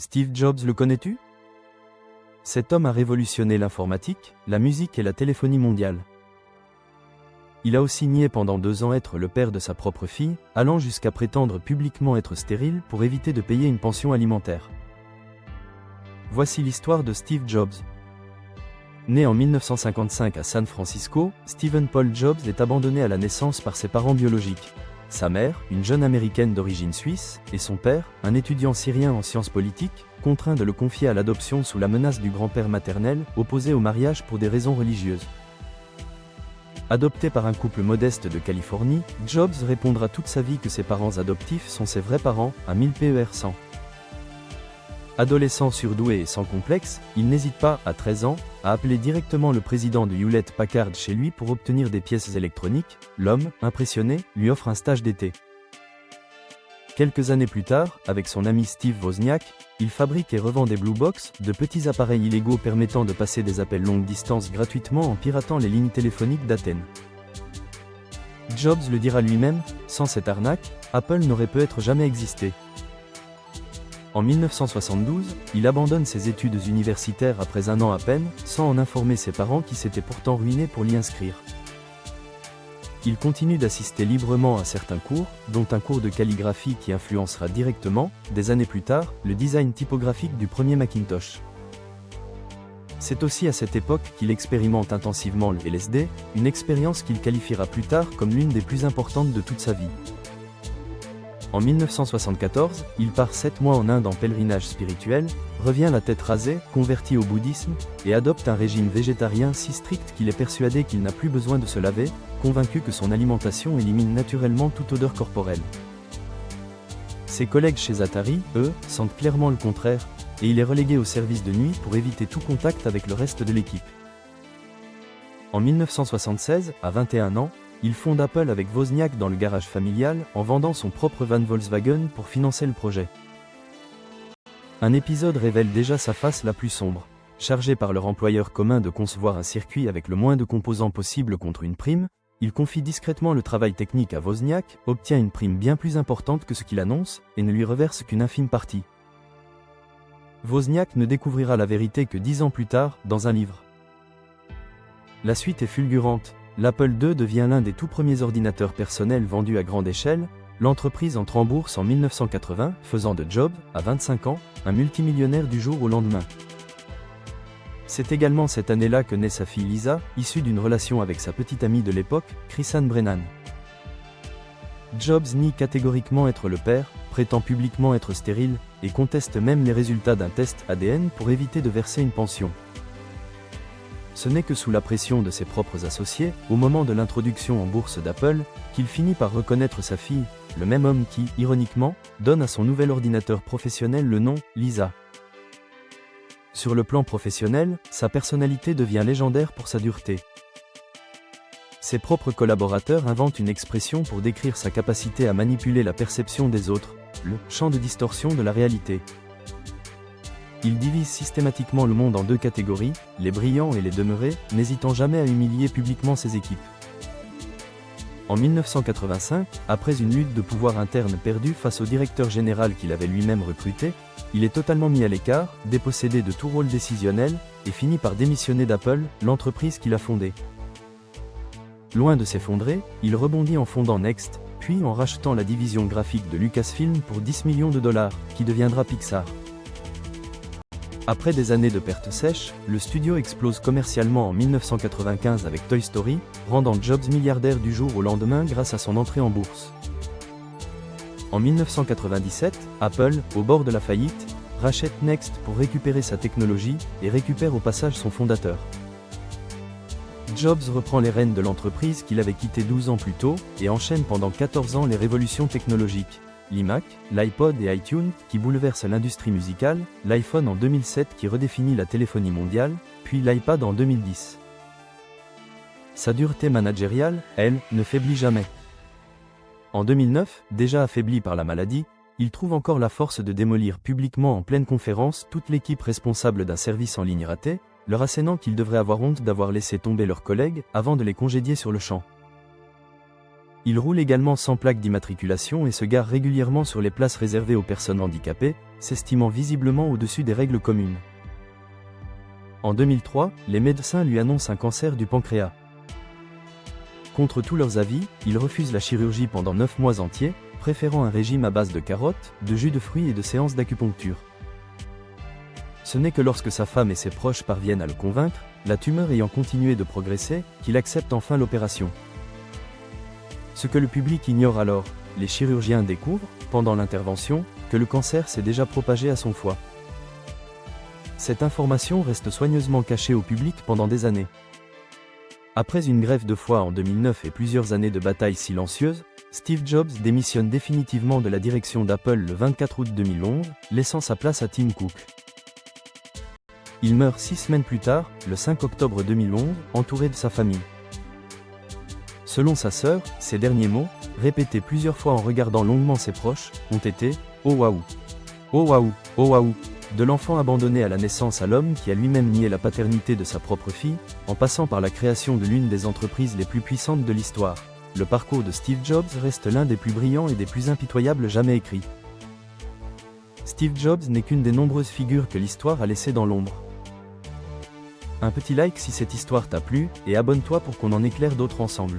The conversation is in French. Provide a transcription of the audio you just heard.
Steve Jobs, le connais-tu? Cet homme a révolutionné l'informatique, la musique et la téléphonie mondiale. Il a aussi nié pendant 2 ans être le père de sa propre fille, allant jusqu'à prétendre publiquement être stérile pour éviter de payer une pension alimentaire. Voici l'histoire de Steve Jobs. Né en 1955 à San Francisco, Stephen Paul Jobs est abandonné à la naissance par ses parents biologiques. Sa mère, une jeune américaine d'origine suisse, et son père, un étudiant syrien en sciences politiques, contraint de le confier à l'adoption sous la menace du grand-père maternel, opposé au mariage pour des raisons religieuses. Adopté par un couple modeste de Californie, Jobs répondra toute sa vie que ses parents adoptifs sont ses vrais parents, à 1000 PER 100. Adolescent surdoué et sans complexe, il n'hésite pas, à 13 ans, à appeler directement le président de Hewlett-Packard chez lui pour obtenir des pièces électroniques. L'homme, impressionné, lui offre un stage d'été. Quelques années plus tard, avec son ami Steve Wozniak, il fabrique et revend des Blue Box, de petits appareils illégaux permettant de passer des appels longue distance gratuitement en piratant les lignes téléphoniques d'Athènes. Jobs le dira lui-même, sans cette arnaque, Apple n'aurait peut-être jamais existé. En 1972, il abandonne ses études universitaires après 1 an à peine, sans en informer ses parents qui s'étaient pourtant ruinés pour l'y inscrire. Il continue d'assister librement à certains cours, dont un cours de calligraphie qui influencera directement, des années plus tard, le design typographique du premier Macintosh. C'est aussi à cette époque qu'il expérimente intensivement le LSD, une expérience qu'il qualifiera plus tard comme l'une des plus importantes de toute sa vie. En 1974, il part 7 mois en Inde en pèlerinage spirituel, revient la tête rasée, converti au bouddhisme, et adopte un régime végétarien si strict qu'il est persuadé qu'il n'a plus besoin de se laver, convaincu que son alimentation élimine naturellement toute odeur corporelle. Ses collègues chez Atari, eux, sentent clairement le contraire, et il est relégué au service de nuit pour éviter tout contact avec le reste de l'équipe. En 1976, à 21 ans, il fonde Apple avec Wozniak dans le garage familial, en vendant son propre van Volkswagen pour financer le projet. Un épisode révèle déjà sa face la plus sombre. Chargé par leur employeur commun de concevoir un circuit avec le moins de composants possible contre une prime, il confie discrètement le travail technique à Wozniak, obtient une prime bien plus importante que ce qu'il annonce, et ne lui reverse qu'une infime partie. Wozniak ne découvrira la vérité que 10 ans plus tard, dans un livre. La suite est fulgurante. L'Apple II devient l'un des tout premiers ordinateurs personnels vendus à grande échelle, l'entreprise entre en bourse en 1980, faisant de Jobs, à 25 ans, un multimillionnaire du jour au lendemain. C'est également cette année-là que naît sa fille Lisa, issue d'une relation avec sa petite amie de l'époque, Chrisann Brennan. Jobs nie catégoriquement être le père, prétend publiquement être stérile, et conteste même les résultats d'un test ADN pour éviter de verser une pension. Ce n'est que sous la pression de ses propres associés, au moment de l'introduction en bourse d'Apple, qu'il finit par reconnaître sa fille, le même homme qui, ironiquement, donne à son nouvel ordinateur professionnel le nom « Lisa ». Sur le plan professionnel, sa personnalité devient légendaire pour sa dureté. Ses propres collaborateurs inventent une expression pour décrire sa capacité à manipuler la perception des autres, le « champ de distorsion de la réalité ». Il divise systématiquement le monde en 2 catégories, les brillants et les demeurés, n'hésitant jamais à humilier publiquement ses équipes. En 1985, après une lutte de pouvoir interne perdue face au directeur général qu'il avait lui-même recruté, il est totalement mis à l'écart, dépossédé de tout rôle décisionnel, et finit par démissionner d'Apple, l'entreprise qu'il a fondée. Loin de s'effondrer, il rebondit en fondant Next, puis en rachetant la division graphique de Lucasfilm pour 10 millions de dollars, qui deviendra Pixar. Après des années de pertes sèches, le studio explose commercialement en 1995 avec Toy Story, rendant Jobs milliardaire du jour au lendemain grâce à son entrée en bourse. En 1997, Apple, au bord de la faillite, rachète Next pour récupérer sa technologie, et récupère au passage son fondateur. Jobs reprend les rênes de l'entreprise qu'il avait quittée 12 ans plus tôt, et enchaîne pendant 14 ans les révolutions technologiques. L'iMac, l'iPod et iTunes qui bouleversent l'industrie musicale, l'iPhone en 2007 qui redéfinit la téléphonie mondiale, puis l'iPad en 2010. Sa dureté managériale, elle, ne faiblit jamais. En 2009, déjà affaibli par la maladie, il trouve encore la force de démolir publiquement en pleine conférence toute l'équipe responsable d'un service en ligne raté, leur assénant qu'ils devraient avoir honte d'avoir laissé tomber leurs collègues avant de les congédier sur le champ. Il roule également sans plaque d'immatriculation et se gare régulièrement sur les places réservées aux personnes handicapées, s'estimant visiblement au-dessus des règles communes. En 2003, les médecins lui annoncent un cancer du pancréas. Contre tous leurs avis, il refuse la chirurgie pendant 9 mois entiers, préférant un régime à base de carottes, de jus de fruits et de séances d'acupuncture. Ce n'est que lorsque sa femme et ses proches parviennent à le convaincre, la tumeur ayant continué de progresser, qu'il accepte enfin l'opération. Ce que le public ignore alors, les chirurgiens découvrent, pendant l'intervention, que le cancer s'est déjà propagé à son foie. Cette information reste soigneusement cachée au public pendant des années. Après une greffe de foie en 2009 et plusieurs années de batailles silencieuses, Steve Jobs démissionne définitivement de la direction d'Apple le 24 août 2011, laissant sa place à Tim Cook. Il meurt 6 semaines plus tard, le 5 octobre 2011, entouré de sa famille. Selon sa sœur, ses derniers mots, répétés plusieurs fois en regardant longuement ses proches, ont été « Oh waouh ! Oh waouh ! Oh waouh !» De l'enfant abandonné à la naissance à l'homme qui a lui-même nié la paternité de sa propre fille, en passant par la création de l'une des entreprises les plus puissantes de l'histoire. Le parcours de Steve Jobs reste l'un des plus brillants et des plus impitoyables jamais écrits. Steve Jobs n'est qu'une des nombreuses figures que l'histoire a laissées dans l'ombre. Un petit like si cette histoire t'a plu, et abonne-toi pour qu'on en éclaire d'autres ensemble.